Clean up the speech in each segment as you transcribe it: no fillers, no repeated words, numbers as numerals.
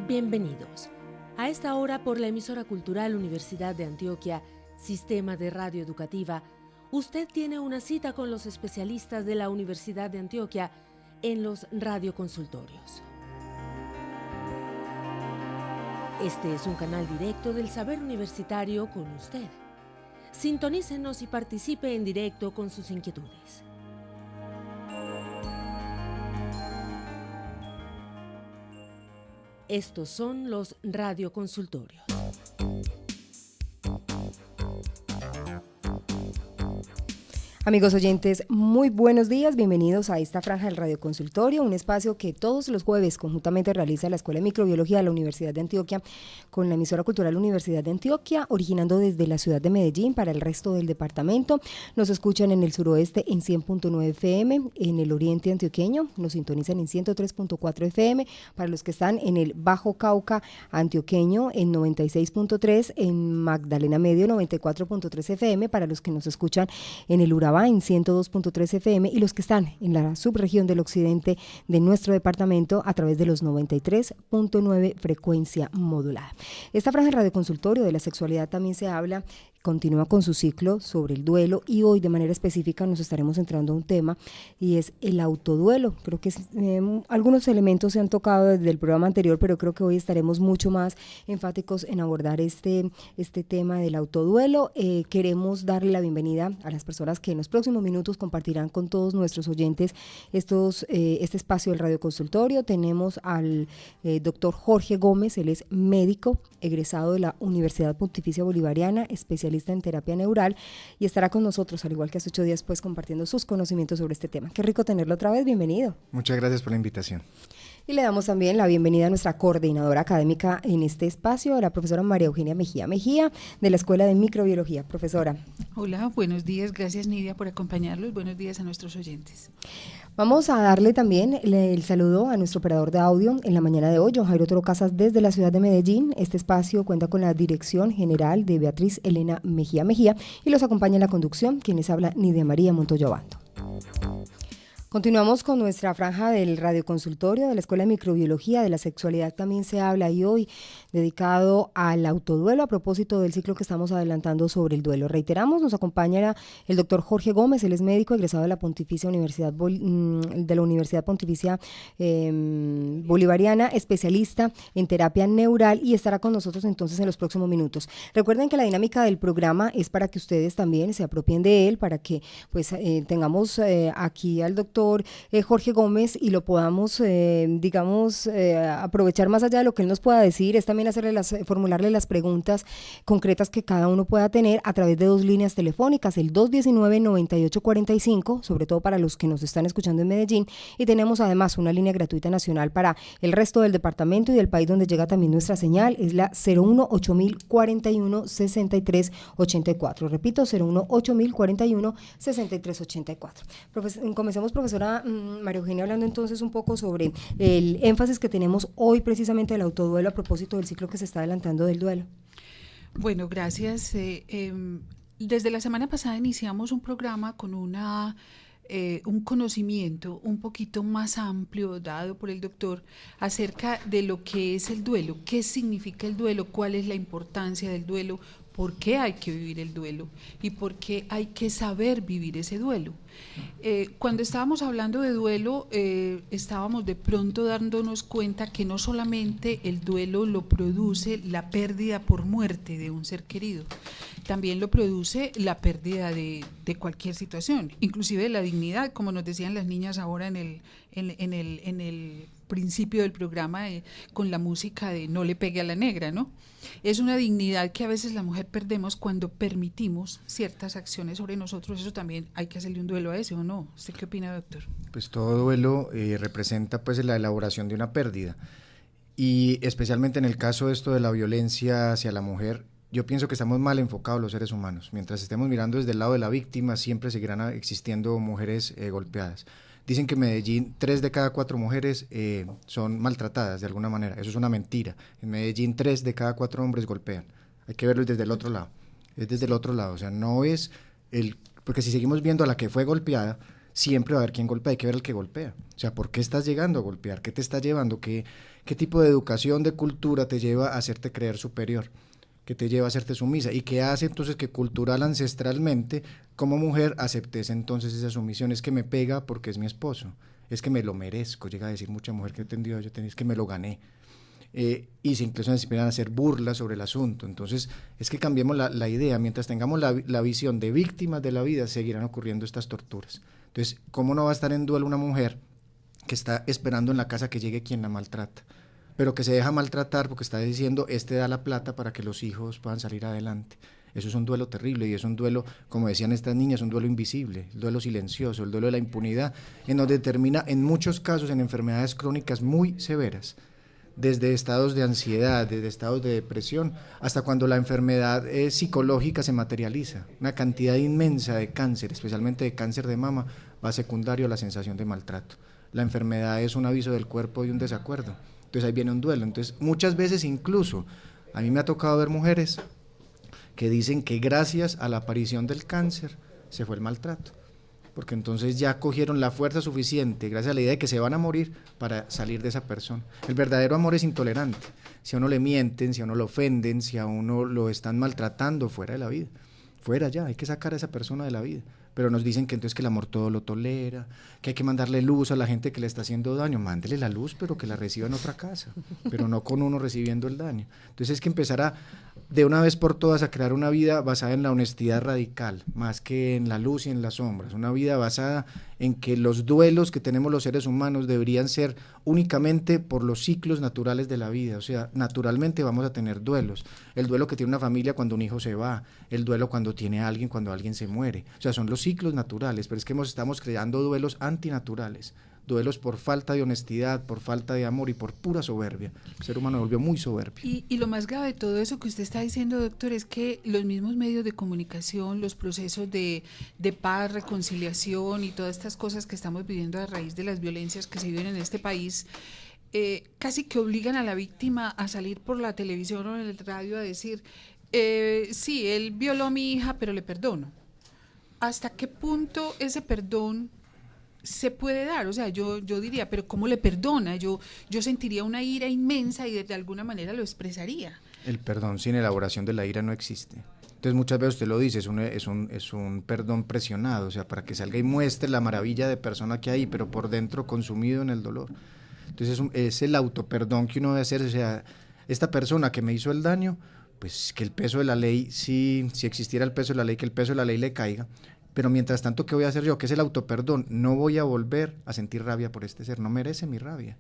Bienvenidos. A esta hora por la emisora cultural Universidad de Antioquia, Sistema de Radio Educativa, usted tiene una cita con los especialistas de la Universidad de Antioquia en los radioconsultorios. Este es un canal directo del saber universitario con usted. Sintonícenos y participe en directo con sus inquietudes. Estos son los radioconsultorios. Amigos oyentes, muy buenos días, bienvenidos a esta franja del radioconsultorio, un espacio que todos los jueves conjuntamente realiza la Escuela de Microbiología de la Universidad de Antioquia con la emisora cultural Universidad de Antioquia, originando desde la ciudad de Medellín para el resto del departamento. Nos escuchan en el suroeste en 100.9 FM, en el oriente antioqueño nos sintonizan en 103.4 FM, para los que están en el Bajo Cauca antioqueño en 96.3, en Magdalena Medio 94.3 FM, para los que nos escuchan en el Urabá en 102.3 FM y los que están en la subregión del occidente de nuestro departamento a través de los 93.9 frecuencia modulada. Esta franja de radioconsultorio de la sexualidad también se habla, continúa con su ciclo sobre el duelo y hoy de manera específica nos estaremos entrando a un tema y es el autoduelo. Creo que algunos elementos se han tocado desde el programa anterior, pero creo que hoy estaremos mucho más enfáticos en abordar este tema del autoduelo. Queremos darle la bienvenida a las personas que en los próximos minutos compartirán con todos nuestros oyentes este espacio del radioconsultorio. Tenemos al doctor Jorge Gómez, él es médico egresado de la Universidad Pontificia Bolivariana, especialista en terapia neural, y estará con nosotros, al igual que hace 8 días, pues compartiendo sus conocimientos sobre este tema. Qué rico tenerlo otra vez, bienvenido. Muchas gracias por la invitación. Y le damos también la bienvenida a nuestra coordinadora académica en este espacio, a la profesora María Eugenia Mejía, de la Escuela de Microbiología. Profesora. Hola, buenos días, gracias Nidia por acompañarlos, buenos días a nuestros oyentes. Vamos a darle también el saludo a nuestro operador de audio en la mañana de hoy, John Jairo Toro Casas, desde la ciudad de Medellín. Este espacio cuenta con la dirección general de Beatriz Elena Mejía y los acompaña en la conducción quien les habla, Nidia María Montoya Obando. Continuamos con nuestra franja del radioconsultorio de la Escuela de Microbiología de la Sexualidad. También se habla y hoy dedicado al autoduelo a propósito del ciclo que estamos adelantando sobre el duelo. Reiteramos, nos acompaña el doctor Jorge Gómez, él es médico egresado de la Pontificia Universidad Pontificia Bolivariana, especialista en terapia neural y estará con nosotros entonces en los próximos minutos. Recuerden que la dinámica del programa es para que ustedes también se apropien de él, para que pues tengamos aquí al doctor Jorge Gómez y lo podamos, aprovechar más allá de lo que él nos pueda decir, es también formularle las preguntas concretas que cada uno pueda tener a través de 2 líneas telefónicas, el 219-9845, sobre todo para los que nos están escuchando en Medellín, y tenemos además una línea gratuita nacional para el resto del departamento y del país donde llega también nuestra señal, es la 01-8041-6384. Repito, 01-8041-6384. Comencemos, profesora María Eugenia, hablando entonces un poco sobre el énfasis que tenemos hoy precisamente del autoduelo a propósito del ciclo que se está adelantando del duelo. Bueno, gracias. Desde la semana pasada iniciamos un programa con un conocimiento un poquito más amplio dado por el doctor acerca de lo que es el duelo, qué significa el duelo, cuál es la importancia del duelo, por qué hay que vivir el duelo y por qué hay que saber vivir ese duelo. Cuando estábamos hablando de duelo, estábamos de pronto dándonos cuenta que no solamente el duelo lo produce la pérdida por muerte de un ser querido, también lo produce la pérdida de cualquier situación, inclusive de la dignidad, como nos decían las niñas ahora en el principio del programa con la música de No le pegue a la negra, ¿no? Es una dignidad que a veces la mujer perdemos cuando permitimos ciertas acciones sobre nosotros. Eso también hay que hacerle un duelo a ese, ¿o no? ¿Usted qué opina, doctor? Pues todo duelo representa pues la elaboración de una pérdida y especialmente en el caso de esto de la violencia hacia la mujer, yo pienso que estamos mal enfocados los seres humanos. Mientras estemos mirando desde el lado de la víctima, siempre seguirán existiendo mujeres golpeadas. Dicen que en Medellín 3 de cada 4 mujeres son maltratadas de alguna manera. Eso es una mentira. En Medellín 3 de cada 4 hombres golpean. Hay que verlo desde el otro lado. Es desde el otro lado. O sea, no es porque si seguimos viendo a la que fue golpeada, siempre va a haber quien golpea, hay que ver el que golpea. O sea, ¿por qué estás llegando a golpear? ¿Qué te está llevando? ¿Qué tipo de educación, de cultura te lleva a hacerte creer superior? ¿Qué te lleva a hacerte sumisa? ¿Y qué hace entonces que cultural, ancestralmente, como mujer, aceptes entonces esa sumisión? Es que me pega porque es mi esposo, es que me lo merezco, llega a decir mucha mujer que he entendido, es que me lo gané. Y se incluso se empiezan a hacer burlas sobre el asunto. Entonces es que cambiemos la idea, mientras tengamos la visión de víctimas de la vida, seguirán ocurriendo estas torturas. Entonces, ¿cómo no va a estar en duelo una mujer que está esperando en la casa que llegue quien la maltrata, pero que se deja maltratar porque está diciendo, da la plata para que los hijos puedan salir adelante? Eso es un duelo terrible, y es un duelo, como decían estas niñas, un duelo invisible, el duelo silencioso, el duelo de la impunidad, en donde termina en muchos casos en enfermedades crónicas muy severas, desde estados de ansiedad, desde estados de depresión, hasta cuando la enfermedad psicológica se materializa. Una cantidad inmensa de cáncer, especialmente de cáncer de mama, va secundario a la sensación de maltrato. La enfermedad es un aviso del cuerpo de un desacuerdo. Entonces ahí viene un duelo. Entonces muchas veces incluso, a mí me ha tocado ver mujeres que dicen que gracias a la aparición del cáncer se fue el maltrato, porque entonces ya cogieron la fuerza suficiente, gracias a la idea de que se van a morir, para salir de esa persona. El verdadero amor es intolerante. Si a uno le mienten, si a uno lo ofenden, si a uno lo están maltratando, fuera de la vida. Fuera ya, hay que sacar a esa persona de la vida. Pero nos dicen que entonces que el amor todo lo tolera, que hay que mandarle luz a la gente que le está haciendo daño. Mándele la luz, pero que la reciba en otra casa, pero no con uno recibiendo el daño. Entonces es que empezar de una vez por todas a crear una vida basada en la honestidad radical, más que en la luz y en las sombras. Una vida basada en que los duelos que tenemos los seres humanos deberían ser únicamente por los ciclos naturales de la vida. O sea, naturalmente vamos a tener duelos. El duelo que tiene una familia cuando un hijo se va, el duelo cuando tiene a alguien, cuando alguien se muere. O sea, son los ciclos naturales, pero es que estamos creando duelos antinaturales, duelos por falta de honestidad, por falta de amor y por pura soberbia. El ser humano volvió muy soberbio. Y lo más grave de todo eso que usted está diciendo, doctor, es que los mismos medios de comunicación, los procesos de paz, reconciliación y todas estas cosas que estamos viviendo a raíz de las violencias que se viven en este país, casi que obligan a la víctima a salir por la televisión o en el radio a decir, sí, él violó a mi hija, pero le perdono. ¿Hasta qué punto ese perdón se puede dar? O sea, yo diría, pero ¿cómo le perdona? Yo sentiría una ira inmensa y de alguna manera lo expresaría. El perdón sin elaboración de la ira no existe. Entonces muchas veces usted lo dice, es un perdón presionado, o sea, para que salga y muestre la maravilla de persona que hay, pero por dentro consumido en el dolor. Entonces es el autoperdón que uno debe hacer. O sea, esta persona que me hizo el daño, pues que el peso de la ley, si existiera el peso de la ley, que el peso de la ley le caiga. Pero mientras tanto, ¿qué voy a hacer yo? ¿Qué es el autoperdón? No voy a volver a sentir rabia por este ser, no merece mi rabia.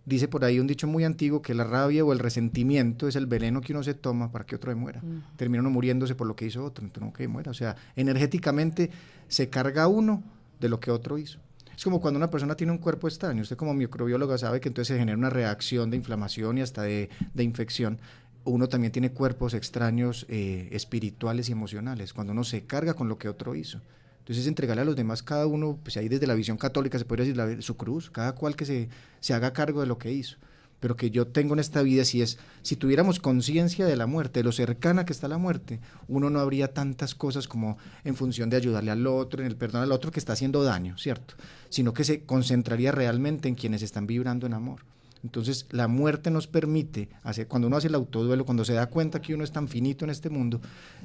Dice por ahí un dicho muy antiguo que la rabia o el resentimiento es el veneno que uno se toma para que otro muera. Termina uno muriéndose por lo que hizo otro, entonces no que muera. O sea, energéticamente se carga uno de lo que otro hizo. Es como cuando una persona tiene un cuerpo extraño. Usted como microbióloga sabe que entonces se genera una reacción de inflamación y hasta de infección. Uno también tiene cuerpos extraños espirituales y emocionales, cuando uno se carga con lo que otro hizo. Entonces entregarle a los demás, cada uno, pues ahí desde la visión católica se podría decir su cruz, cada cual que se haga cargo de lo que hizo. Pero que yo tengo en esta vida, si tuviéramos conciencia de la muerte, de lo cercana que está la muerte, uno no habría tantas cosas como en función de ayudarle al otro, en el perdón al otro que está haciendo daño, ¿cierto? Sino que se concentraría realmente en quienes están vibrando en amor. Entonces la muerte nos permite, cuando uno hace el autoduelo, cuando se da cuenta que uno es tan finito en este mundo,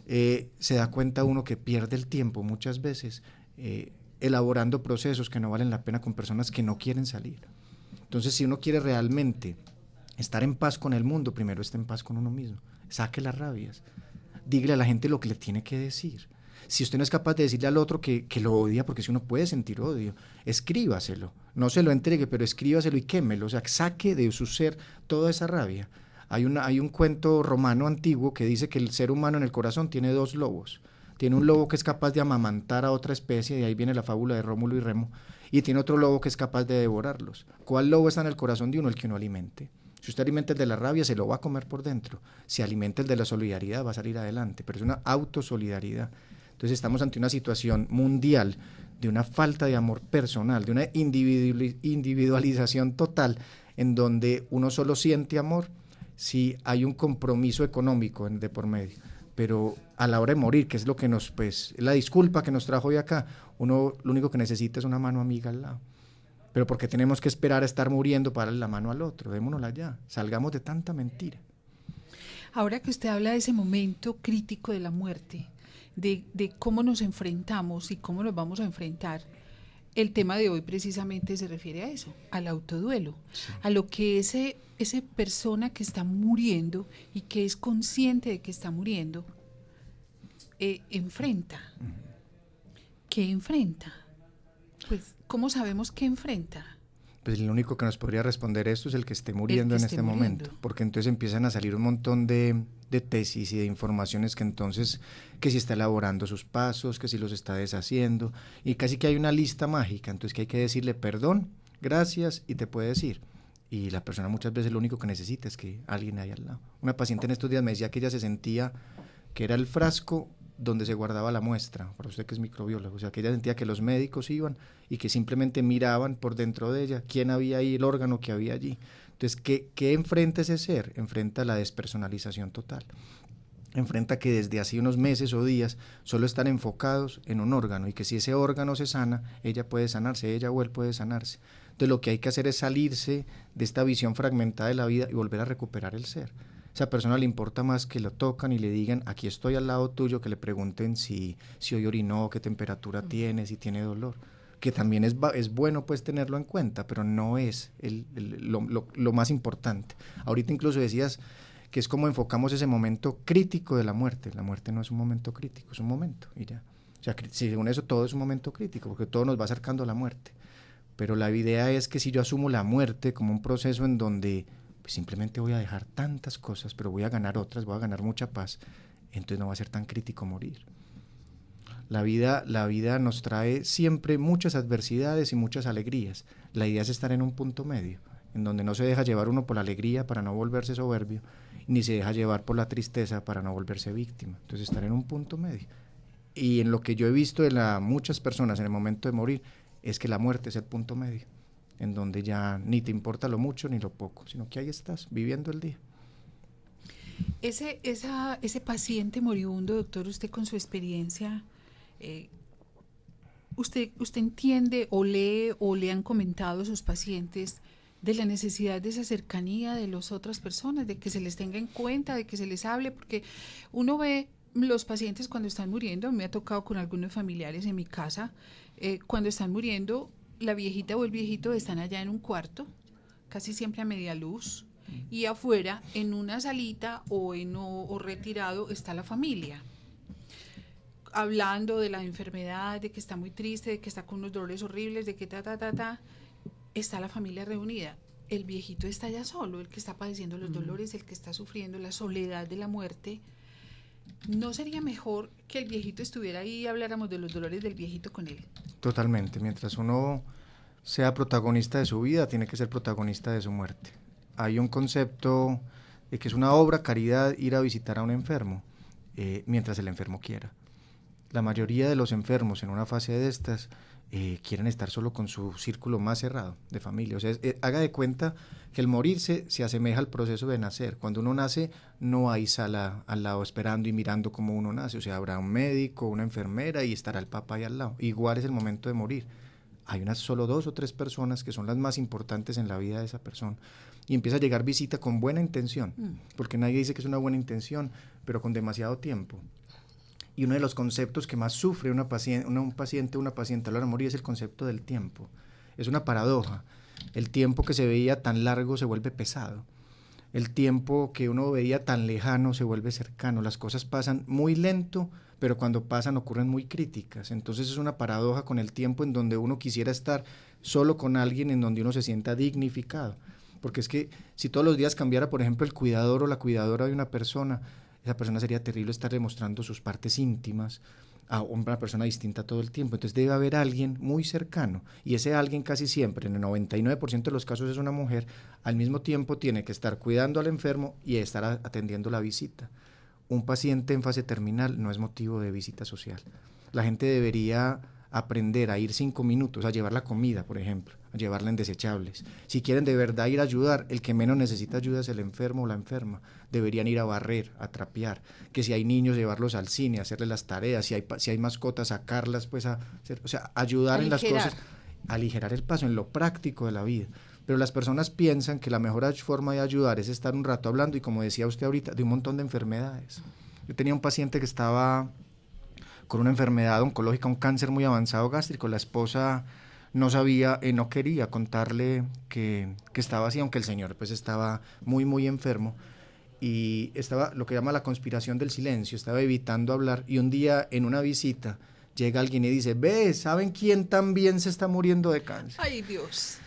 se da cuenta uno que pierde el tiempo muchas veces elaborando procesos que no valen la pena con personas que no quieren salir. Entonces si uno quiere realmente estar en paz con el mundo, primero está en paz con uno mismo, saque las rabias, dígale a la gente lo que le tiene que decir. Si usted no es capaz de decirle al otro que lo odia, porque si uno puede sentir odio, escríbaselo, no se lo entregue, pero escríbaselo y quémelo, o sea, saque de su ser toda esa rabia. Hay un cuento romano antiguo que dice que el ser humano en el corazón tiene dos lobos. Tiene un lobo que es capaz de amamantar a otra especie, y ahí viene la fábula de Rómulo y Remo, y tiene otro lobo que es capaz de devorarlos. ¿Cuál lobo está en el corazón de uno? El que uno alimente. Si usted alimenta el de la rabia, se lo va a comer por dentro. Si alimenta el de la solidaridad, va a salir adelante, pero es una autosolidaridad. Entonces estamos ante una situación mundial de una falta de amor personal, de una individualización total, en donde uno solo siente amor si hay un compromiso económico de por medio. pero a la hora de morir, que es lo que nos, pues, la disculpa que nos trajo hoy acá, uno lo único que necesita es una mano amiga al lado. Pero porque tenemos que esperar a estar muriendo para darle la mano al otro, démonosla ya, salgamos de tanta mentira. Ahora que usted habla de ese momento crítico de la muerte, de cómo nos enfrentamos y cómo nos vamos a enfrentar, el tema de hoy precisamente se refiere a eso, al autoduelo, sí, a lo que esa persona que está muriendo y que es consciente de que está muriendo, enfrenta. ¿Qué enfrenta? Pues, ¿cómo sabemos qué enfrenta? Pues el único que nos podría responder esto es el que esté muriendo en este momento, porque entonces empiezan a salir un montón de tesis y de informaciones que entonces, que si está elaborando sus pasos, que si los está deshaciendo, y casi que hay una lista mágica, entonces que hay que decirle perdón, gracias, y te puede decir. Y la persona muchas veces lo único que necesita es que alguien haya al lado. Una paciente en estos días me decía que ella se sentía que era el frasco donde se guardaba la muestra, para usted que es microbiólogo, o sea, que ella sentía que los médicos iban y que simplemente miraban por dentro de ella quién había ahí, el órgano que había allí. Entonces, ¿qué enfrenta ese ser? Enfrenta la despersonalización total. Enfrenta que desde hace unos meses o días solo están enfocados en un órgano y que si ese órgano se sana, ella puede sanarse, ella o él puede sanarse. Entonces, lo que hay que hacer es salirse de esta visión fragmentada de la vida y volver a recuperar el ser. Esa persona le importa más que lo tocan y le digan, aquí estoy al lado tuyo, que le pregunten si hoy orinó, qué temperatura tiene, si tiene dolor, que también es bueno pues tenerlo en cuenta, pero no es lo más importante. Ahorita incluso decías que es como enfocamos ese momento crítico de la muerte no es un momento crítico, es un momento y ya. O sea, según eso todo es un momento crítico, porque todo nos va acercando a la muerte, pero la idea es que si yo asumo la muerte como un proceso en donde simplemente voy a dejar tantas cosas, pero voy a ganar otras, voy a ganar mucha paz, entonces no va a ser tan crítico morir. La vida nos trae siempre muchas adversidades y muchas alegrías. La idea es estar en un punto medio, en donde no se deja llevar uno por la alegría para no volverse soberbio, ni se deja llevar por la tristeza para no volverse víctima. Entonces estar en un punto medio. Y en lo que yo he visto de muchas personas en el momento de morir, es que la muerte es el punto medio, en donde ya ni te importa lo mucho ni lo poco, sino que ahí estás, viviendo el día. Ese paciente moribundo, doctor, usted con su experiencia, usted entiende o lee o le han comentado a sus pacientes de la necesidad de esa cercanía de las otras personas, de que se les tenga en cuenta, de que se les hable, porque uno ve los pacientes cuando están muriendo, me ha tocado con algunos familiares en mi casa, cuando están muriendo, la viejita o el viejito están allá en un cuarto, casi siempre a media luz, y afuera, en una salita o retirado, está la familia, hablando de la enfermedad, de que está muy triste, de que está con unos dolores horribles, de que está la familia reunida. El viejito está allá solo, el que está padeciendo los dolores, el que está sufriendo la soledad de la muerte. ¿No sería mejor que el viejito estuviera ahí y habláramos de los dolores del viejito con él? Totalmente, mientras uno sea protagonista de su vida, tiene que ser protagonista de su muerte. Hay un concepto de que es una obra caridad ir a visitar a un enfermo, mientras el enfermo quiera. La mayoría de los enfermos en una fase de estas quieren estar solo con su círculo más cerrado de familia. O sea, haga de cuenta que el morirse se asemeja al proceso de nacer. Cuando uno nace no hay sala al lado esperando y mirando cómo uno nace. O sea, habrá un médico, una enfermera y estará el papá ahí al lado. Igual es el momento de morir. Hay solo 2 o 3 personas que son las más importantes en la vida de esa persona. Y empieza a llegar visita con buena intención, porque nadie dice que es una buena intención, pero con demasiado tiempo. Y uno de los conceptos que más sufre un paciente a la hora de morir es el concepto del tiempo. Es una paradoja. El tiempo que se veía tan largo se vuelve pesado. El tiempo que uno veía tan lejano se vuelve cercano. Las cosas pasan muy lento, pero cuando pasan ocurren muy críticas. Entonces es una paradoja con el tiempo en donde uno quisiera estar solo con alguien en donde uno se sienta dignificado. Porque es que si todos los días cambiara, por ejemplo, el cuidador o la cuidadora de una persona, esa persona sería terrible estar demostrando sus partes íntimas a una persona distinta todo el tiempo. Entonces debe haber alguien muy cercano, y ese alguien casi siempre, en el 99% de los casos es una mujer, al mismo tiempo tiene que estar cuidando al enfermo y estar atendiendo la visita. Un paciente en fase terminal no es motivo de visita social. La gente debería aprender a ir 5 minutos, a llevar la comida, por ejemplo, llevarla en desechables. Si quieren de verdad ir a ayudar, el que menos necesita ayuda es el enfermo o la enferma. Deberían ir a barrer, a trapear, que si hay niños, llevarlos al cine, hacerles las tareas, si hay mascotas, sacarlas, pues a hacer, o sea, ayudar en las cosas, aligerar el paso en lo práctico de la vida. Pero las personas piensan que la mejor forma de ayudar es estar un rato hablando, y como decía usted ahorita, de un montón de enfermedades. Yo tenía un paciente que estaba con una enfermedad oncológica, un cáncer muy avanzado gástrico. La esposa no sabía, no quería contarle que estaba así, aunque el señor pues estaba muy, muy enfermo, y estaba lo que llama la conspiración del silencio, estaba evitando hablar, y un día en una visita llega alguien y dice, ve, ¿saben quién también se está muriendo de cáncer? ¡Ay, Dios!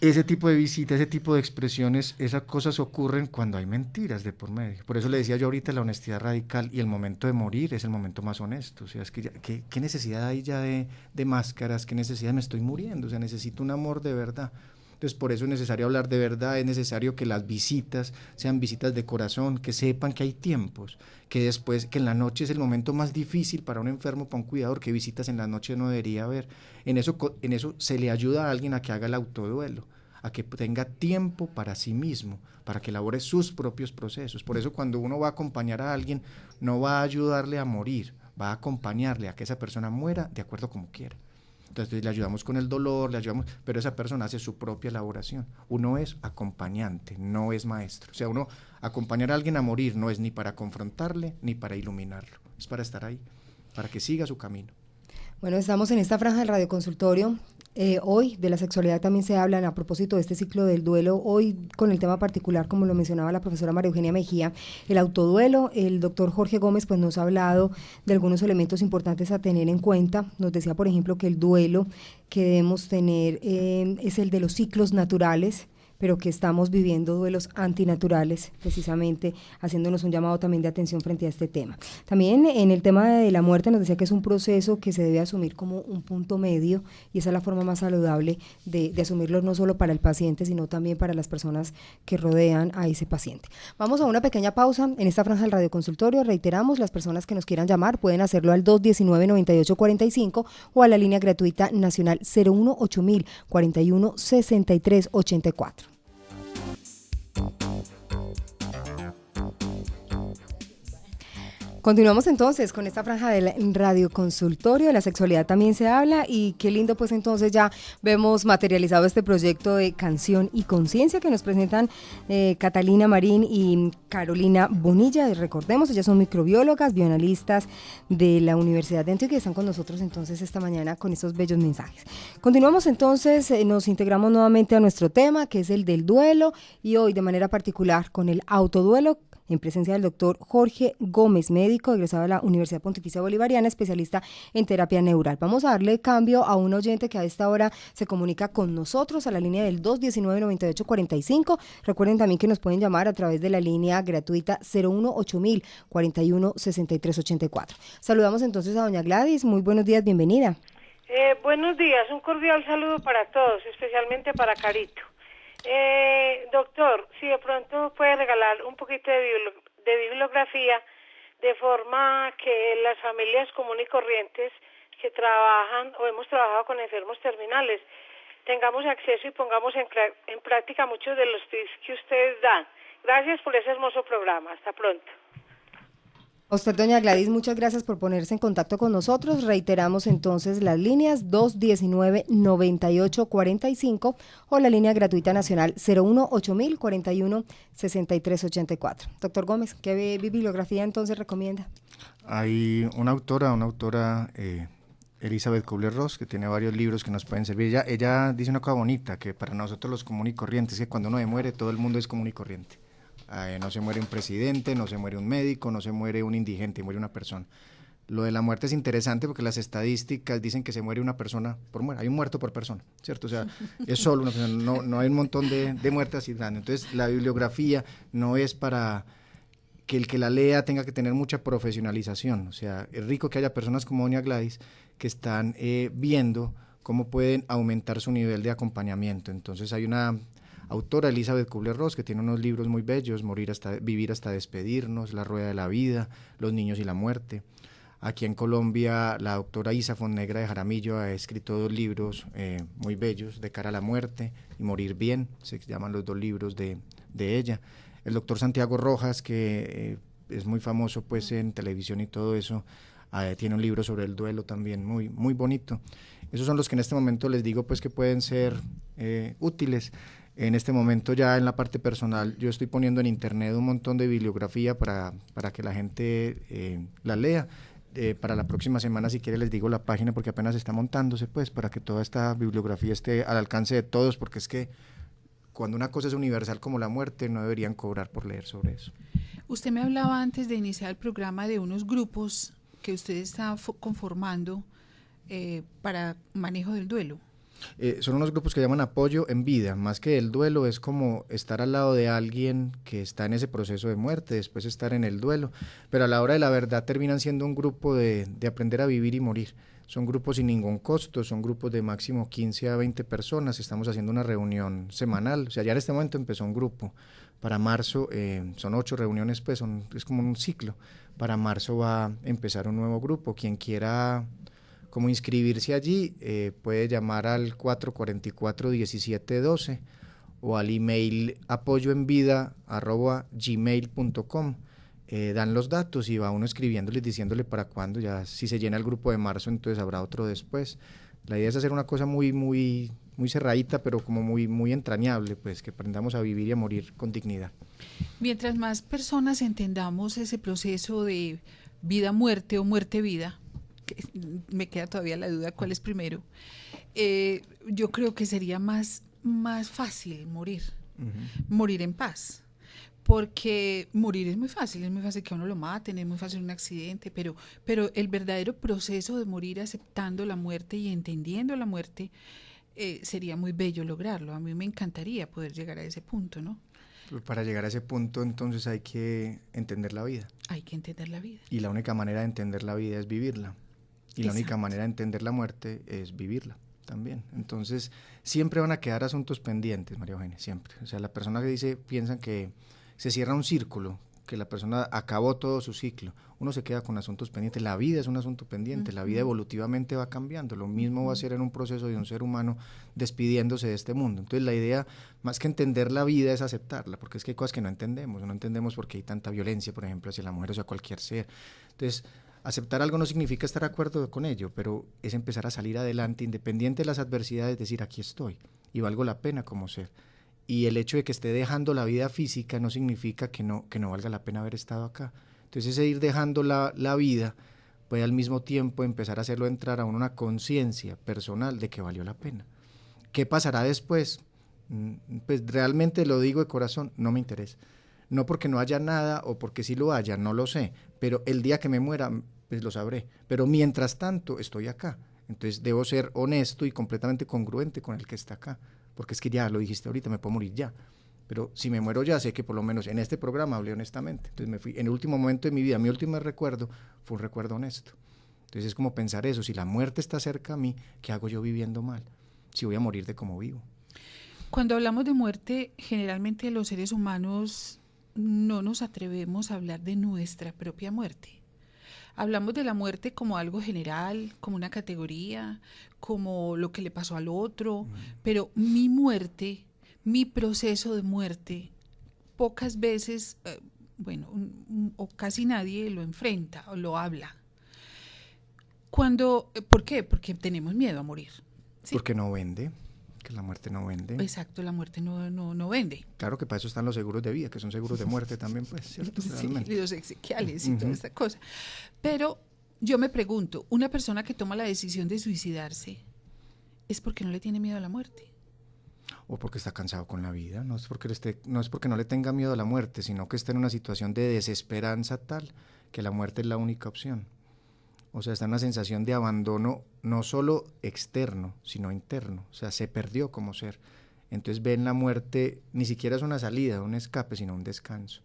Ese tipo de visita, ese tipo de expresiones, esas cosas ocurren cuando hay mentiras de por medio. Por eso le decía yo ahorita, la honestidad radical, y el momento de morir es el momento más honesto. O sea, es que ya, ¿qué necesidad hay ya de máscaras? ¿Qué necesidad? Me estoy muriendo, o sea, necesito un amor de verdad. Entonces, por eso es necesario hablar de verdad, es necesario que las visitas sean visitas de corazón, que sepan que hay tiempos, que después, que en la noche es el momento más difícil para un enfermo, para un cuidador, que visitas en la noche no debería haber. En eso se le ayuda a alguien a que haga el autoduelo, a que tenga tiempo para sí mismo, para que elabore sus propios procesos. Por eso cuando uno va a acompañar a alguien, no va a ayudarle a morir, va a acompañarle a que esa persona muera de acuerdo como quiera. Entonces le ayudamos con el dolor, pero esa persona hace su propia elaboración. Uno es acompañante, no es maestro. O sea, uno acompañar a alguien a morir no es ni para confrontarle ni para iluminarlo, es para estar ahí, para que siga su camino. Bueno, estamos en esta franja del radioconsultorio. Hoy de la sexualidad también se hablan a propósito de este ciclo del duelo, hoy con el tema particular, como lo mencionaba la profesora María Eugenia Mejía, el autoduelo. El doctor Jorge Gómez pues nos ha hablado de algunos elementos importantes a tener en cuenta. Nos decía, por ejemplo, que el duelo que debemos tener es el de los ciclos naturales, pero que estamos viviendo duelos antinaturales, precisamente haciéndonos un llamado también de atención frente a este tema. También en el tema de la muerte nos decía que es un proceso que se debe asumir como un punto medio, y esa es la forma más saludable de asumirlo, no solo para el paciente, sino también para las personas que rodean a ese paciente. Vamos a una pequeña pausa en esta franja del radioconsultorio. Reiteramos, las personas que nos quieran llamar pueden hacerlo al 219-9845 o a la línea gratuita nacional 018 41 63 84. Continuamos entonces con esta franja del radioconsultorio. De la sexualidad también se habla, y qué lindo pues entonces ya vemos materializado este proyecto de Canción y Conciencia que nos presentan Catalina Marín y Carolina Bonilla. Y recordemos, ellas son microbiólogas, bioanalistas de la Universidad de Antioquia, y están con nosotros entonces esta mañana con estos bellos mensajes. Continuamos entonces, nos integramos nuevamente a nuestro tema, que es el del duelo, y hoy de manera particular con el autoduelo, en presencia del doctor Jorge Gómez, médico egresado de la Universidad Pontificia Bolivariana, especialista en terapia neural. Vamos a darle cambio a un oyente que a esta hora se comunica con nosotros a la línea del 219-9845. Recuerden también que nos pueden llamar a través de la línea gratuita 018 41 63 84. Saludamos entonces a doña Gladys. Muy buenos días, bienvenida. Buenos días, un cordial saludo para todos, especialmente para Carito. Doctor, si de pronto puede regalar un poquito de bibliografía, de forma que las familias comunes y corrientes que trabajan o hemos trabajado con enfermos terminales tengamos acceso y pongamos en práctica muchos de los tips que ustedes dan. Gracias por ese hermoso programa. Hasta pronto. A usted, doña Gladys, muchas gracias por ponerse en contacto con nosotros. Reiteramos entonces las líneas 219-9845 o la línea gratuita nacional 018 41 63 84. Doctor Gómez, ¿qué bibliografía entonces recomienda? Hay una autora, Elizabeth Kubler-Ross, que tiene varios libros que nos pueden servir. Ella dice una cosa bonita, que para nosotros los comunes y corrientes, que cuando uno muere, todo el mundo es común y corriente. No se muere un presidente, no se muere un médico, no se muere un indigente, muere una persona. Lo de la muerte es interesante porque las estadísticas dicen que se muere una persona por muerte, hay un muerto por persona, ¿cierto? O sea, es solo una persona, no hay un montón de muertes así grandes. Entonces, la bibliografía no es para que el que la lea tenga que tener mucha profesionalización. O sea, es rico que haya personas como doña Gladys que están viendo cómo pueden aumentar su nivel de acompañamiento. Entonces, hay una autora, Elizabeth Kubler-Ross, que tiene unos libros muy bellos, Vivir hasta despedirnos, La rueda de la vida, Los niños y la muerte. Aquí en Colombia la doctora Isa Fonnegra de Jaramillo ha escrito 2 libros muy bellos, De cara a la muerte y Morir bien, se llaman los 2 libros de ella. El doctor Santiago Rojas, que es muy famoso pues en televisión y todo eso, tiene un libro sobre el duelo también muy, muy bonito. Esos son los que en este momento les digo pues que pueden ser útiles. En este momento ya en la parte personal yo estoy poniendo en internet un montón de bibliografía para que la gente la lea. Para la próxima semana, si quiere, les digo la página porque apenas está montándose, pues, para que toda esta bibliografía esté al alcance de todos, porque es que cuando una cosa es universal como la muerte, no deberían cobrar por leer sobre eso. Usted me hablaba antes de iniciar el programa de unos grupos que usted está conformando para manejo del duelo. Son unos grupos que llaman apoyo en vida. Más que el duelo, es como estar al lado de alguien que está en ese proceso de muerte, después estar en el duelo, pero a la hora de la verdad terminan siendo un grupo de aprender a vivir y morir. Son grupos sin ningún costo, son grupos de máximo 15 a 20 personas, estamos haciendo una reunión semanal, o sea, ya en este momento empezó un grupo, para marzo son 8 reuniones, pues es como un ciclo, para marzo va a empezar un nuevo grupo. Quien quiera como inscribirse allí, puede llamar al 444-1712 o al email apoyoenvida@gmail.com. Dan los datos y va uno escribiéndoles, diciéndole para cuándo. Ya si se llena el grupo de marzo, entonces habrá otro después. La idea es hacer una cosa muy, muy, muy cerradita, pero como muy, muy entrañable, pues que aprendamos a vivir y a morir con dignidad. Mientras más personas entendamos ese proceso de vida-muerte o muerte-vida, me queda todavía la duda cuál es primero, yo creo que sería más fácil morir, morir en paz, porque morir es muy fácil que a uno lo maten, es muy fácil un accidente, pero el verdadero proceso de morir aceptando la muerte y entendiendo la muerte, sería muy bello lograrlo. A mí me encantaría poder llegar a ese punto, ¿no? Para llegar a ese punto, entonces hay que entender la vida. Hay que entender la vida. Y la única manera de entender la vida es vivirla. Y la única manera de entender la muerte es vivirla también. Entonces, siempre van a quedar asuntos pendientes, María Eugenia, siempre. O sea, la persona que piensan que se cierra un círculo, que la persona acabó todo su ciclo, uno se queda con asuntos pendientes. La vida es un asunto pendiente, la vida evolutivamente va cambiando, lo mismo va a ser en un proceso de un ser humano despidiéndose de este mundo. Entonces la idea, más que entender la vida, es aceptarla, porque es que hay cosas que no entendemos por qué hay tanta violencia, por ejemplo, hacia la mujer o hacia cualquier ser. Entonces, aceptar algo no significa estar de acuerdo con ello, pero es empezar a salir adelante, independiente de las adversidades, decir aquí estoy y valgo la pena como ser. Y el hecho de que esté dejando la vida física no significa que no valga la pena haber estado acá. Entonces ese ir dejando la vida puede al mismo tiempo empezar a hacerlo entrar a una conciencia personal de que valió la pena. ¿Qué pasará después? Pues realmente lo digo de corazón, no me interesa. No porque no haya nada o porque sí lo haya, no lo sé, pero el día que me muera, pues lo sabré. Pero mientras tanto estoy acá, entonces debo ser honesto y completamente congruente con el que está acá, porque es que ya lo dijiste ahorita, me puedo morir ya, pero si me muero ya sé que por lo menos en este programa hablé honestamente. Entonces me fui, en el último momento de mi vida, mi último recuerdo fue un recuerdo honesto. Entonces es como pensar eso, si la muerte está cerca a mí, ¿qué hago yo viviendo mal? Si voy a morir de cómo vivo. Cuando hablamos de muerte, generalmente los seres humanos no nos atrevemos a hablar de nuestra propia muerte. Hablamos de la muerte como algo general, como una categoría, como lo que le pasó al otro, pero mi muerte, mi proceso de muerte, pocas veces, o casi nadie lo enfrenta o lo habla. ¿Por qué? Porque tenemos miedo a morir. ¿Sí? Porque no vende. Que la muerte no vende. Exacto, la muerte no vende. Claro que para eso están los seguros de vida, que son seguros de muerte también, pues, ¿cierto? Sí, los exequiales y toda esta cosa. Pero yo me pregunto, una persona que toma la decisión de suicidarse, ¿es porque no le tiene miedo a la muerte? O porque está cansado con la vida, no es porque no le tenga miedo a la muerte, sino que está en una situación de desesperanza tal que la muerte es la única opción. O sea, está en una sensación de abandono no solo externo, sino interno. O sea, se perdió como ser. Entonces ve en la muerte, ni siquiera es una salida, un escape, sino un descanso.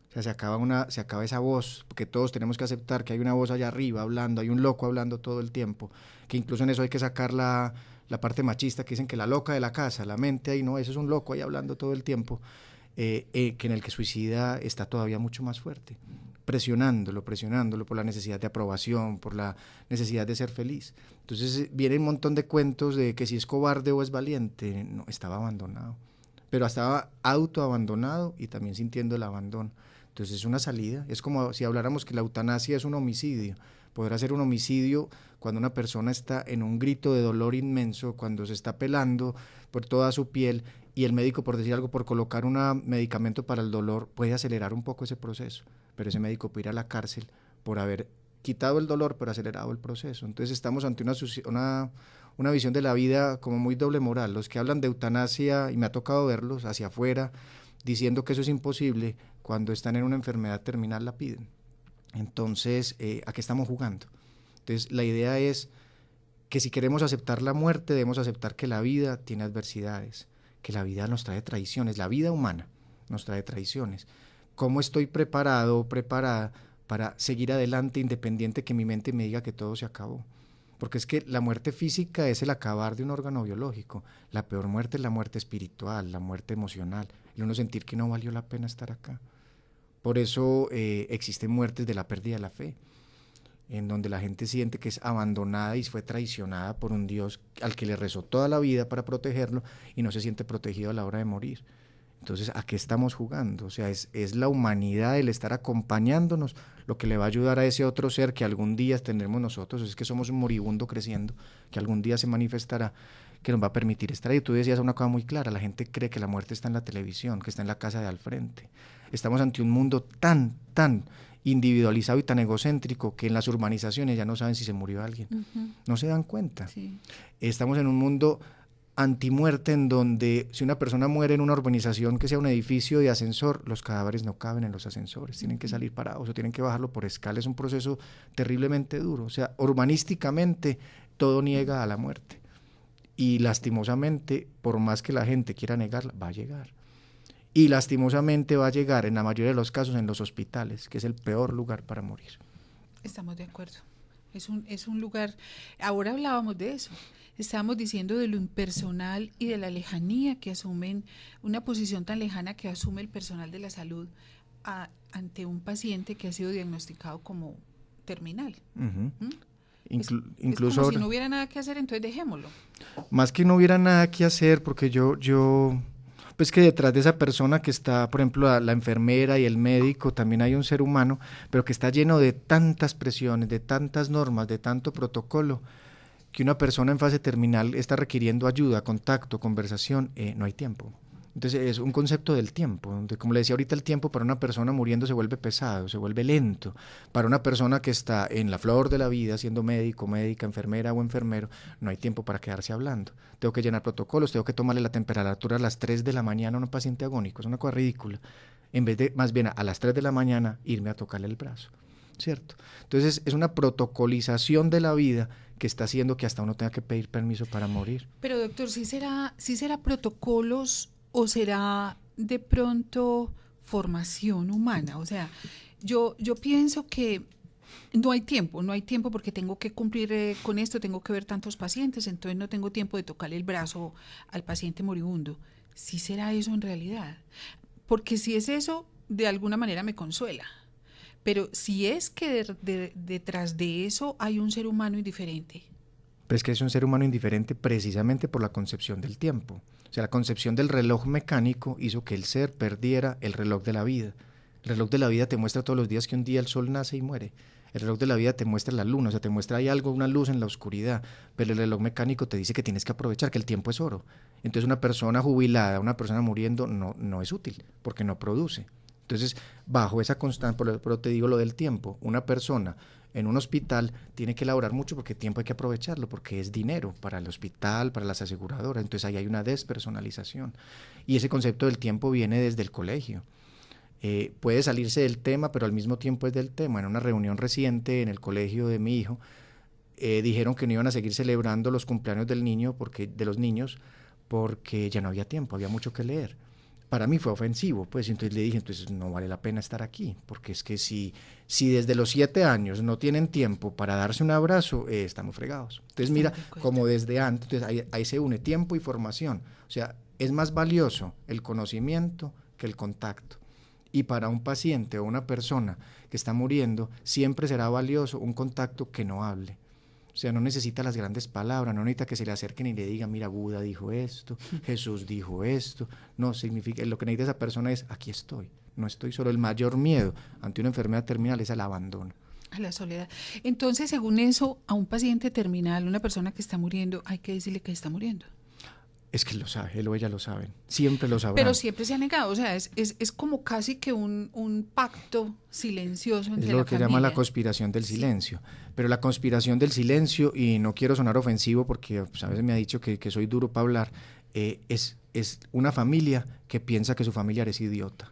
O sea, se acaba esa voz, porque todos tenemos que aceptar que hay una voz allá arriba hablando, hay un loco hablando todo el tiempo, que incluso en eso hay que sacar la parte machista, que dicen que la loca de la casa, la mente ahí, no, eso es un loco ahí hablando todo el tiempo, que en el que suicida está todavía mucho más fuerte. presionándolo por la necesidad de aprobación, por la necesidad de ser feliz. Entonces viene un montón de cuentos de que si es cobarde o es valiente. No, estaba abandonado, pero estaba autoabandonado y también sintiendo el abandono. Entonces es una salida, es como si habláramos que la eutanasia es un homicidio. Podrá ser un homicidio cuando una persona está en un grito de dolor inmenso, cuando se está pelando por toda su piel y el médico, por decir algo, por colocar un medicamento para el dolor, puede acelerar un poco ese proceso, pero ese médico puede ir a la cárcel por haber quitado el dolor, pero acelerado el proceso. Entonces estamos ante una visión de la vida como muy doble moral. Los que hablan de eutanasia, y me ha tocado verlos hacia afuera, diciendo que eso es imposible, cuando están en una enfermedad terminal la piden. Entonces, ¿a qué estamos jugando? Entonces, la idea es que si queremos aceptar la muerte, debemos aceptar que la vida tiene adversidades, que la vida nos trae traiciones, la vida humana nos trae traiciones. ¿Cómo estoy preparado o preparada para seguir adelante independiente que mi mente me diga que todo se acabó? Porque es que la muerte física es el acabar de un órgano biológico, la peor muerte es la muerte espiritual, la muerte emocional, el uno sentir que no valió la pena estar acá. Por eso existen muertes de la pérdida de la fe, en donde la gente siente que es abandonada y fue traicionada por un Dios al que le rezó toda la vida para protegerlo y no se siente protegido a la hora de morir. Entonces, ¿a qué estamos jugando? O sea, es la humanidad, el estar acompañándonos, lo que le va a ayudar a ese otro ser que algún día tendremos nosotros. Es que somos un moribundo creciendo, que algún día se manifestará, que nos va a permitir estar ahí. Tú decías una cosa muy clara, la gente cree que la muerte está en la televisión, que está en la casa de al frente. Estamos ante un mundo tan individualizado y tan egocéntrico que en las urbanizaciones ya no saben si se murió alguien. No se dan cuenta. Sí. Estamos en un mundo antimuerte en donde si una persona muere en una urbanización que sea un edificio de ascensor, los cadáveres no caben en los ascensores, tienen que salir parados o tienen que bajarlo por escala. Es un proceso terriblemente duro. O sea, urbanísticamente todo niega a la muerte y lastimosamente, por más que la gente quiera negarla, va a llegar. Y lastimosamente va a llegar en la mayoría de los casos en los hospitales, que es el peor lugar para morir. Estamos de acuerdo. Es un lugar, ahora hablábamos de eso, estábamos diciendo de lo impersonal y de la lejanía que asumen, una posición tan lejana que asume el personal de la salud ante un paciente que ha sido diagnosticado como terminal. Incluso es como si no hubiera nada que hacer, entonces dejémoslo. Más que no hubiera nada que hacer, porque yo pues que detrás de esa persona que está, por ejemplo, la enfermera y el médico, también hay un ser humano, pero que está lleno de tantas presiones, de tantas normas, de tanto protocolo, que una persona en fase terminal está requiriendo ayuda, contacto, conversación, no hay tiempo. Entonces es un concepto del tiempo, donde, como le decía ahorita, el tiempo para una persona muriendo se vuelve pesado, se vuelve lento. Para una persona que está en la flor de la vida, siendo médico, médica, enfermera o enfermero, no hay tiempo para quedarse hablando. Tengo que llenar protocolos, tengo que tomarle la temperatura a las 3 de la mañana a un paciente agónico, es una cosa ridícula. En vez de, más bien, a las 3 de la mañana irme a tocarle el brazo, ¿cierto? Entonces es una protocolización de la vida que está haciendo que hasta uno tenga que pedir permiso para morir. Pero doctor, ¿sí será protocolos o será de pronto formación humana? O sea, yo pienso que no hay tiempo porque tengo que cumplir con esto, tengo que ver tantos pacientes, entonces no tengo tiempo de tocarle el brazo al paciente moribundo. ¿Sí será eso en realidad? Porque si es eso, de alguna manera me consuela. Pero si es que detrás de eso hay un ser humano indiferente. Pero es que es un ser humano indiferente precisamente por la concepción del tiempo. O sea, la concepción del reloj mecánico hizo que el ser perdiera el reloj de la vida. El reloj de la vida te muestra todos los días que un día el sol nace y muere. El reloj de la vida te muestra la luna, o sea, te muestra hay algo, una luz en la oscuridad, pero el reloj mecánico te dice que tienes que aprovechar, que el tiempo es oro. Entonces una persona jubilada, una persona muriendo, no es útil, porque no produce. Entonces, bajo esa constante, pero te digo lo del tiempo, una persona en un hospital tiene que elaborar mucho porque el tiempo hay que aprovecharlo, porque es dinero para el hospital, para las aseguradoras, entonces ahí hay una despersonalización. Y ese concepto del tiempo viene desde el colegio. Puede salirse del tema, pero al mismo tiempo es del tema. En una reunión reciente en el colegio de mi hijo, dijeron que no iban a seguir celebrando los cumpleaños de los niños, porque ya no había tiempo, había mucho que leer. Para mí fue ofensivo, pues entonces le dije, entonces no vale la pena estar aquí, porque es que si desde los 7 años no tienen tiempo para darse un abrazo, estamos fregados. Entonces mira, como desde antes, entonces ahí se une tiempo y formación. O sea, es más valioso el conocimiento que el contacto. Y para un paciente o una persona que está muriendo, siempre será valioso un contacto que no hable. O sea, no necesita las grandes palabras, no necesita que se le acerquen y le digan, mira, Buda dijo esto, Jesús dijo esto. No, significa, lo que necesita esa persona es, aquí estoy, no estoy solo. El mayor miedo ante una enfermedad terminal es el abandono. A la soledad. Entonces, según eso, a un paciente terminal, una persona que está muriendo, hay que decirle que está muriendo. Es que él lo sabe, él o ella lo saben, siempre lo sabrán. Pero siempre se ha negado, o sea, es como casi que un pacto silencioso entre la familia. Es lo que llama la conspiración del silencio. Pero la conspiración del silencio, y no quiero sonar ofensivo porque pues, a veces me ha dicho que soy duro para hablar, es una familia que piensa que su familiar es idiota.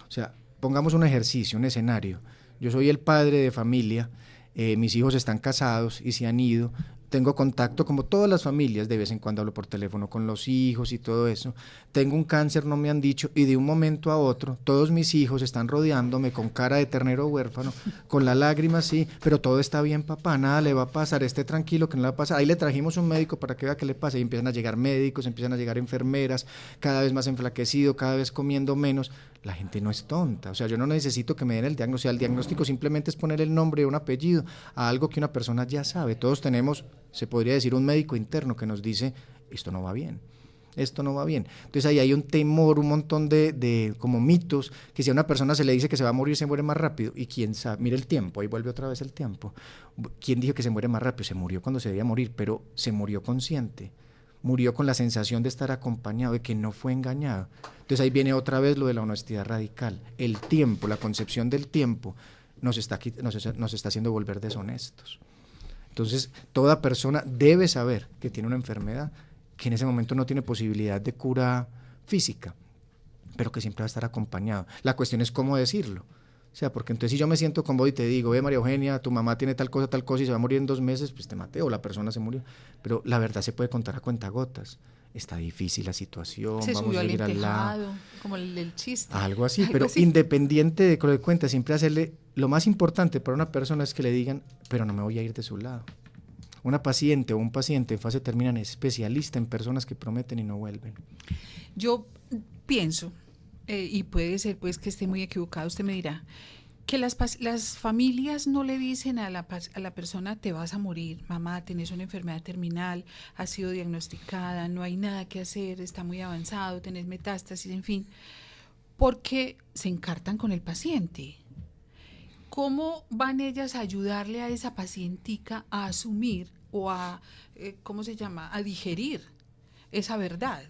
O sea, pongamos un ejercicio, un escenario. Yo soy el padre de familia, mis hijos están casados y se han ido. Tengo contacto, como todas las familias, de vez en cuando hablo por teléfono con los hijos y todo eso. Tengo un cáncer, no me han dicho, y de un momento a otro, todos mis hijos están rodeándome con cara de ternero huérfano, con la lágrima así, pero todo está bien, papá, nada le va a pasar, esté tranquilo que no le va a pasar. Ahí le trajimos un médico para que vea qué le pasa, y empiezan a llegar médicos, empiezan a llegar enfermeras, cada vez más enflaquecido, cada vez comiendo menos. La gente no es tonta, o sea, yo no necesito que me den el diagnóstico, o sea, el diagnóstico simplemente es poner el nombre, un apellido, a algo que una persona ya sabe. Todos tenemos, se podría decir, un médico interno que nos dice, esto no va bien, esto no va bien. Entonces ahí hay un temor, un montón de como mitos, que si a una persona se le dice que se va a morir, se muere más rápido, y quién sabe, mire el tiempo, ahí vuelve otra vez el tiempo. ¿Quién dijo que se muere más rápido? Se murió cuando se debía morir, pero se murió consciente. Murió con la sensación de estar acompañado, de que no fue engañado. Entonces ahí viene otra vez lo de la honestidad radical. El tiempo, la concepción del tiempo nos está haciendo volver deshonestos. Entonces toda persona debe saber que tiene una enfermedad, que en ese momento no tiene posibilidad de cura física, pero que siempre va a estar acompañado. La cuestión es cómo decirlo. O sea, porque entonces si yo me siento con vos y te digo, María Eugenia, tu mamá tiene tal cosa y se va a morir en 2 meses, pues te maté, o la persona se murió. Pero la verdad se puede contar a cuentagotas. Está difícil la situación, se vamos a ir al lado. Como el chiste. Algo así, pero independiente de lo que cuenta, siempre hacerle, lo más importante para una persona es que le digan, pero no me voy a ir de su lado. Una paciente o un paciente en fase terminal es especialista en personas que prometen y no vuelven. Yo pienso, y puede ser pues que esté muy equivocado, usted me dirá, que las familias no le dicen a la persona, te vas a morir, mamá, tenés una enfermedad terminal, has sido diagnosticada, no hay nada que hacer, está muy avanzado, tenés metástasis, en fin, porque se encartan con el paciente. ¿Cómo van ellas a ayudarle a esa pacientica a asumir o a, a digerir esa verdad?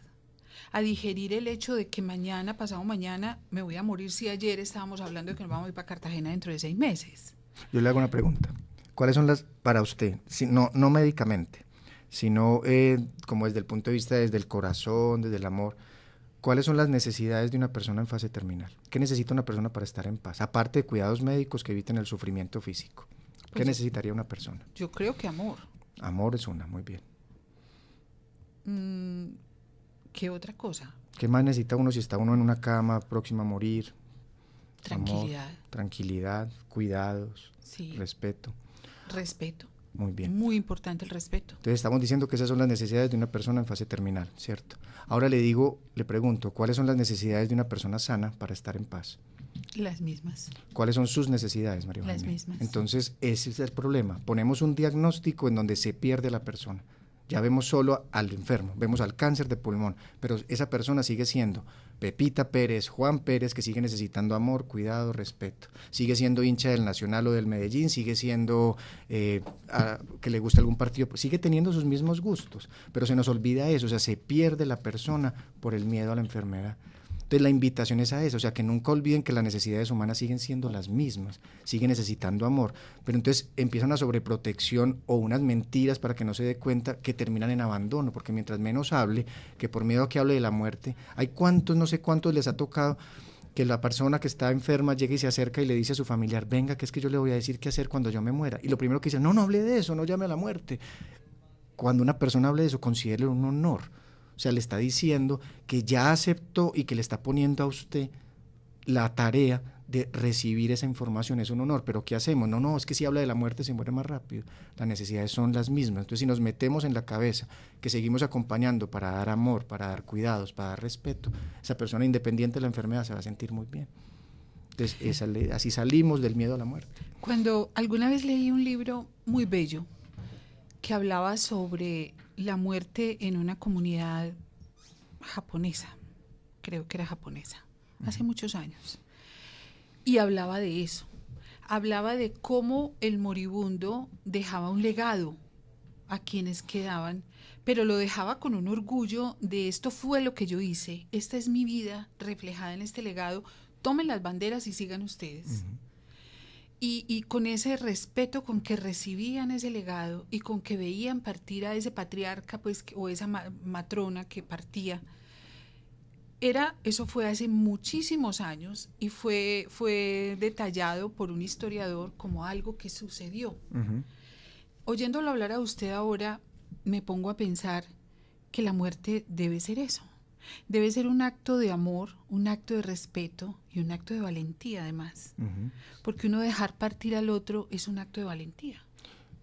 A digerir el hecho de que mañana, pasado mañana, me voy a morir si ayer estábamos hablando de que nos vamos a ir para Cartagena dentro de 6 meses. Yo le hago una pregunta. ¿Cuáles son las, para usted, no médicamente, sino como desde el punto de vista, desde el corazón, desde el amor, cuáles son las necesidades de una persona en fase terminal? ¿Qué necesita una persona para estar en paz? Aparte de cuidados médicos que eviten el sufrimiento físico. ¿Qué necesitaría una persona? Yo creo que amor. Amor es una, muy bien. ¿Qué otra cosa? ¿Qué más necesita uno si está uno en una cama próxima a morir? Tranquilidad. Amor, tranquilidad, cuidados, sí. Respeto. Respeto. Muy bien. Muy importante el respeto. Entonces estamos diciendo que esas son las necesidades de una persona en fase terminal, ¿cierto? Ahora le pregunto, ¿cuáles son las necesidades de una persona sana para estar en paz? Las mismas. ¿Cuáles son sus necesidades, María Eugenia? Las mismas. Entonces ese es el problema. Ponemos un diagnóstico en donde se pierde la persona. Ya vemos solo al enfermo, vemos al cáncer de pulmón, pero esa persona sigue siendo Pepita Pérez, Juan Pérez, que sigue necesitando amor, cuidado, respeto. Sigue siendo hincha del Nacional o del Medellín, sigue siendo que le gusta algún partido, sigue teniendo sus mismos gustos, pero se nos olvida eso, o sea, se pierde la persona por el miedo a la enfermedad. Entonces la invitación es a eso, o sea, que nunca olviden que las necesidades humanas siguen siendo las mismas, siguen necesitando amor, pero entonces empieza una sobreprotección o unas mentiras para que no se dé cuenta que terminan en abandono, porque mientras menos hable, que por miedo a que hable de la muerte, hay cuántos, no sé cuántos les ha tocado que la persona que está enferma llegue y se acerca y le dice a su familiar, venga, que es que yo le voy a decir qué hacer cuando yo me muera, y lo primero que dice, no hable de eso, no llame a la muerte. Cuando una persona hable de eso, considérelo un honor. O sea, le está diciendo que ya aceptó y que le está poniendo a usted la tarea de recibir esa información, es un honor, pero ¿qué hacemos? No, es que si habla de la muerte se muere más rápido, las necesidades son las mismas. Entonces si nos metemos en la cabeza que seguimos acompañando para dar amor, para dar cuidados, para dar respeto, esa persona independiente de la enfermedad se va a sentir muy bien. Entonces, así salimos del miedo a la muerte. Cuando alguna vez leí un libro muy bello que hablaba sobre la muerte en una comunidad japonesa, creo que era japonesa, hace muchos años, y hablaba de eso, hablaba de cómo el moribundo dejaba un legado a quienes quedaban, pero lo dejaba con un orgullo de esto fue lo que yo hice, esta es mi vida reflejada en este legado, tomen las banderas y sigan ustedes. Y con ese respeto con que recibían ese legado y con que veían partir a ese patriarca pues, o esa matrona que partía, eso fue hace muchísimos años y fue detallado por un historiador como algo que sucedió. Oyéndolo hablar a usted ahora, me pongo a pensar que la muerte debe ser eso. Debe ser un acto de amor, un acto de respeto y un acto de valentía además. Porque uno dejar partir al otro es un acto de valentía.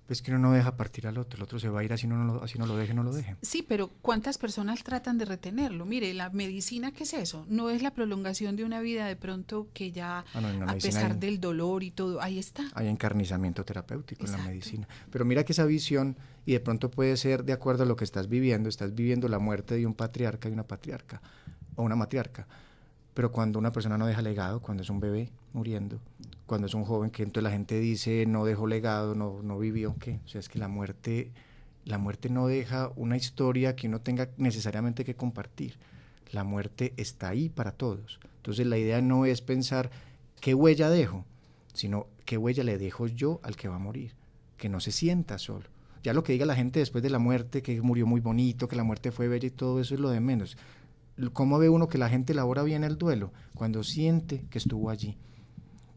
Es que uno no deja partir al otro, el otro se va a ir así no lo deje, no lo deje. Sí, pero ¿cuántas personas tratan de retenerlo? Mire, la medicina, ¿qué es eso? No es la prolongación de una vida de pronto que ya, a pesar del dolor y todo, ahí está. Hay encarnizamiento terapéutico. Exacto. En la medicina. Pero mira que esa visión, y de pronto puede ser de acuerdo a lo que estás viviendo la muerte de un patriarca y una patriarca, o una matriarca. Pero cuando una persona no deja legado, cuando es un bebé muriendo, cuando es un joven que entonces la gente dice no dejó legado, no vivió, ¿qué? O sea, es que la muerte no deja una historia que uno tenga necesariamente que compartir. La muerte está ahí para todos. Entonces la idea no es pensar qué huella dejo, sino qué huella le dejo yo al que va a morir, que no se sienta solo. Ya lo que diga la gente después de la muerte, que murió muy bonito, que la muerte fue bella y todo eso es lo de menos. ¿Cómo ve uno que la gente elabora bien el duelo? Cuando siente que estuvo allí,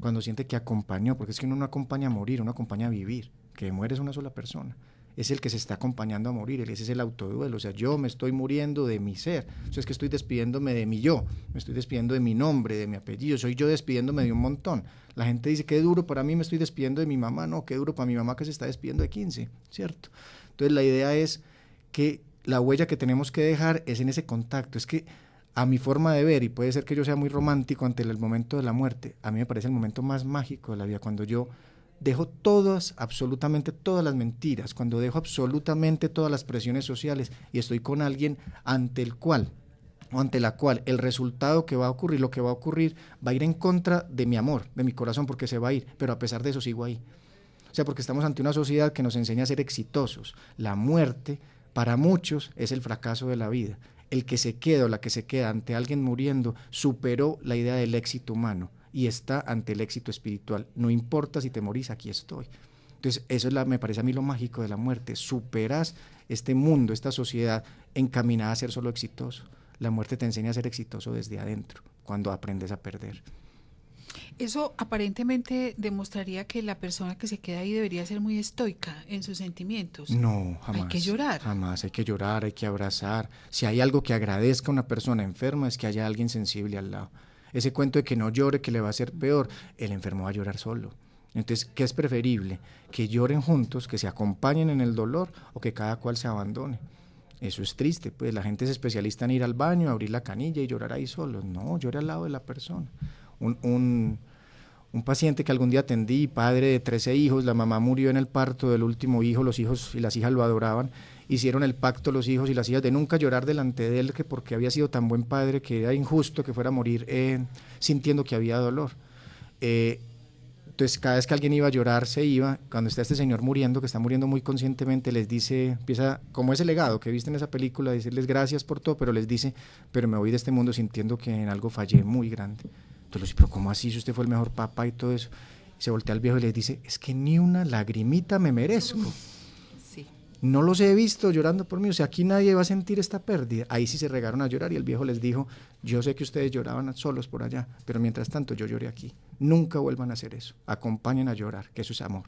cuando siente que acompañó, porque es que uno no acompaña a morir, uno acompaña a vivir, que muere es una sola persona, es el que se está acompañando a morir, ese es el autoduelo, o sea, yo me estoy muriendo de mi ser, o sea, es que estoy despidiéndome de mi yo, me estoy despidiendo de mi nombre, de mi apellido, soy yo despidiéndome de un montón. La gente dice, qué duro para mí, me estoy despidiendo de mi mamá, no, qué duro para mi mamá que se está despidiendo de 15, ¿cierto? Entonces la idea es que la huella que tenemos que dejar es en ese contacto. Es que a mi forma de ver, y puede ser que yo sea muy romántico ante el momento de la muerte, a mí me parece el momento más mágico de la vida, cuando yo dejo absolutamente todas las mentiras, cuando dejo absolutamente todas las presiones sociales y estoy con alguien ante el cual o ante la cual el resultado que va a ocurrir, lo que va a ocurrir, va a ir en contra de mi amor, de mi corazón, porque se va a ir, pero a pesar de eso sigo ahí. O sea, porque estamos ante una sociedad que nos enseña a ser exitosos. La muerte para muchos es el fracaso de la vida. El que se queda o la que se queda ante alguien muriendo superó la idea del éxito humano y está ante el éxito espiritual. No importa si te morís, aquí estoy. Entonces, eso es me parece a mí lo mágico de la muerte. Superas este mundo, esta sociedad encaminada a ser solo exitoso. La muerte te enseña a ser exitoso desde adentro, cuando aprendes a perder. Eso aparentemente demostraría que la persona que se queda ahí debería ser muy estoica en sus sentimientos. No, jamás. Hay que llorar. Jamás, hay que llorar, hay que abrazar. Si hay algo que agradezca a una persona enferma es que haya alguien sensible al lado. Ese cuento de que no llore, que le va a hacer peor, el enfermo va a llorar solo. Entonces, ¿qué es preferible? Que lloren juntos, que se acompañen en el dolor o que cada cual se abandone. Eso es triste, pues la gente es especialista en ir al baño, abrir la canilla y llorar ahí solo. No, llore al lado de la persona. Un paciente que algún día atendí, padre de 13 hijos, la mamá murió en el parto del último hijo, los hijos y las hijas lo adoraban, hicieron el pacto los hijos y las hijas de nunca llorar delante de él, que porque había sido tan buen padre que era injusto que fuera a morir sintiendo que había dolor. Entonces cada vez que alguien iba a llorar se iba, cuando está este señor muriendo, que está muriendo muy conscientemente, les dice, empieza como ese legado que viste en esa película, decirles gracias por todo, pero les dice, pero me voy de este mundo sintiendo que en algo fallé muy grande. Entonces, pero ¿cómo así si usted fue el mejor papá y todo eso? Y se voltea al viejo y le dice, es que ni una lagrimita me merezco. Sí. No los he visto llorando por mí, o sea, aquí nadie va a sentir esta pérdida. Ahí sí se regaron a llorar y el viejo les dijo, yo sé que ustedes lloraban solos por allá, pero mientras tanto yo lloré aquí. Nunca vuelvan a hacer eso, acompañen a llorar, que eso es amor.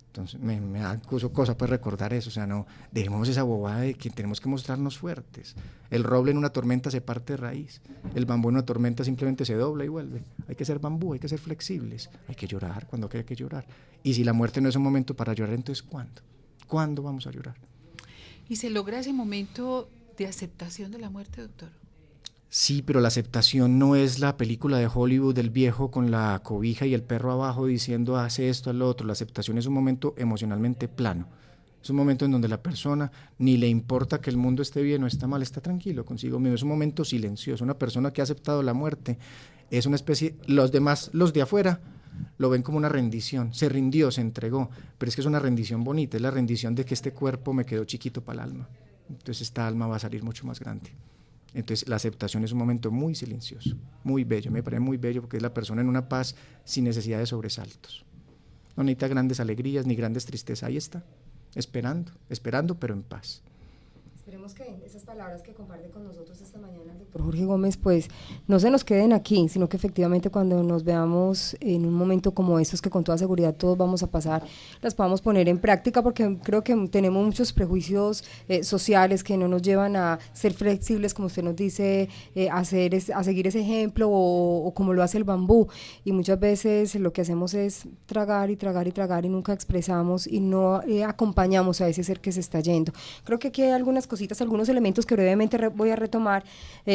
Entonces me da cosa pues recordar eso, o sea, no, dejemos esa bobada de que tenemos que mostrarnos fuertes. El roble en una tormenta se parte de raíz, el bambú en una tormenta simplemente se dobla y vuelve. Hay que ser bambú, hay que ser flexibles, hay que llorar cuando hay que llorar. Y si la muerte no es un momento para llorar, entonces ¿cuándo? ¿Cuándo vamos a llorar? ¿Y se logra ese momento de aceptación de la muerte, doctor? Sí, pero la aceptación no es la película de Hollywood del viejo con la cobija y el perro abajo diciendo hace esto, al otro. La aceptación es un momento emocionalmente plano. Es un momento en donde la persona ni le importa que el mundo esté bien o está mal, está tranquilo consigo mismo. Es un momento silencioso. Una persona que ha aceptado la muerte es una especie, los demás, los de afuera, lo ven como una rendición. Se rindió, se entregó, pero es que es una rendición bonita, es la rendición de que este cuerpo me quedó chiquito para el alma. Entonces esta alma va a salir mucho más grande. Entonces la aceptación es un momento muy silencioso, muy bello, me parece muy bello porque es la persona en una paz sin necesidad de sobresaltos. No necesita grandes alegrías ni grandes tristezas, ahí está, esperando pero en paz. Esperemos que esas palabras que comparte con nosotros esta mañana el doctor Jorge Gómez pues no se nos queden aquí, sino que efectivamente cuando nos veamos en un momento como estos que con toda seguridad todos vamos a pasar, las podamos poner en práctica, porque creo que tenemos muchos prejuicios sociales que no nos llevan a ser flexibles, como usted nos dice, a seguir ese ejemplo o como lo hace el bambú, y muchas veces lo que hacemos es tragar y tragar y tragar y nunca expresamos y no acompañamos a ese ser que se está yendo. Creo que aquí hay algunas cositas, algunos elementos que brevemente voy a retomar,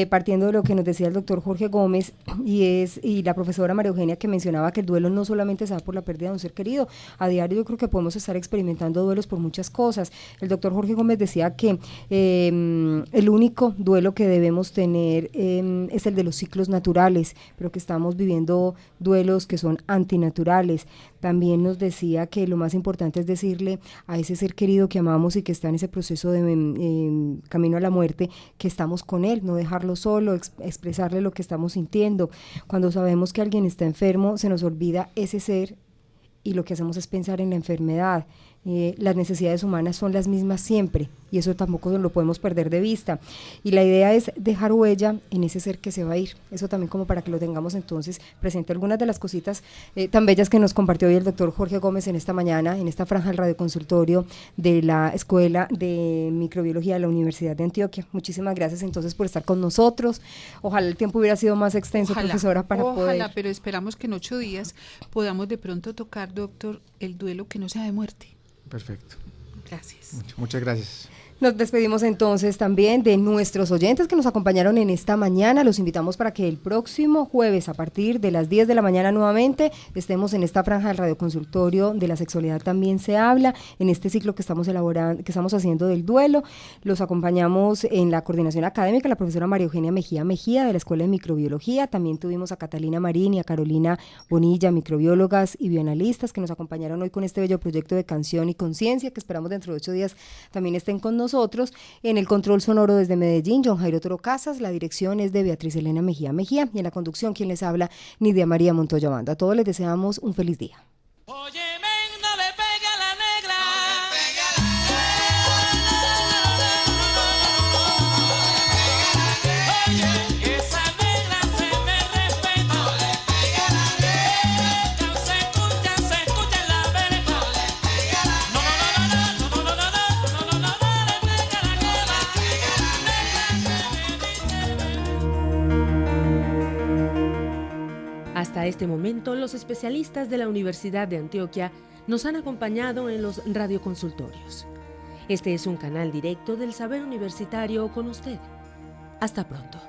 partiendo de lo que nos decía el doctor Jorge Gómez y la profesora María Eugenia, que mencionaba que el duelo no solamente se da por la pérdida de un ser querido. A diario yo creo que podemos estar experimentando duelos por muchas cosas. El doctor Jorge Gómez decía que el único duelo que debemos tener es el de los ciclos naturales, pero que estamos viviendo duelos que son antinaturales. También nos decía que lo más importante es decirle a ese ser querido que amamos y que está en ese proceso de camino a la muerte, que estamos con él, no dejarlo solo, expresarle lo que estamos sintiendo. Cuando sabemos que alguien está enfermo, se nos olvida ese ser y lo que hacemos es pensar en la enfermedad. Las necesidades humanas son las mismas siempre y eso tampoco lo podemos perder de vista, y la idea es dejar huella en ese ser que se va a ir. Eso también como para que lo tengamos entonces presente. Algunas de las cositas tan bellas que nos compartió hoy el doctor Jorge Gómez en esta mañana, en esta franja del radioconsultorio de la Escuela de Microbiología de la Universidad de Antioquia. Muchísimas gracias entonces por estar con nosotros. Ojalá el tiempo hubiera sido más extenso, profesora, para poder... Ojalá, pero esperamos que en 8 días podamos de pronto tocar, doctor, el duelo que no sea de muerte. Perfecto. Gracias. Muchas gracias. Nos despedimos entonces también de nuestros oyentes que nos acompañaron en esta mañana. Los invitamos para que el próximo jueves a partir de las 10 de la mañana nuevamente estemos en esta franja del radioconsultorio de la sexualidad también se habla, en este ciclo que estamos elaborando, que estamos haciendo del duelo. Los acompañamos en la coordinación académica la profesora María Eugenia Mejía de la Escuela de Microbiología. También tuvimos a Catalina Marín y a Carolina Bonilla, microbiólogas y bioanalistas, que nos acompañaron hoy con este bello proyecto de Canción y Conciencia, que esperamos dentro de 8 días también estén con nosotros. En el control sonoro desde Medellín, John Jairo Toro Casas, la dirección es de Beatriz Elena Mejía y en la conducción quien les habla, Nidia María Montoya Banda. A todos les deseamos un feliz día. Hasta este momento, los especialistas de la Universidad de Antioquia nos han acompañado en los radioconsultorios. Este es un canal directo del saber universitario con usted. Hasta pronto.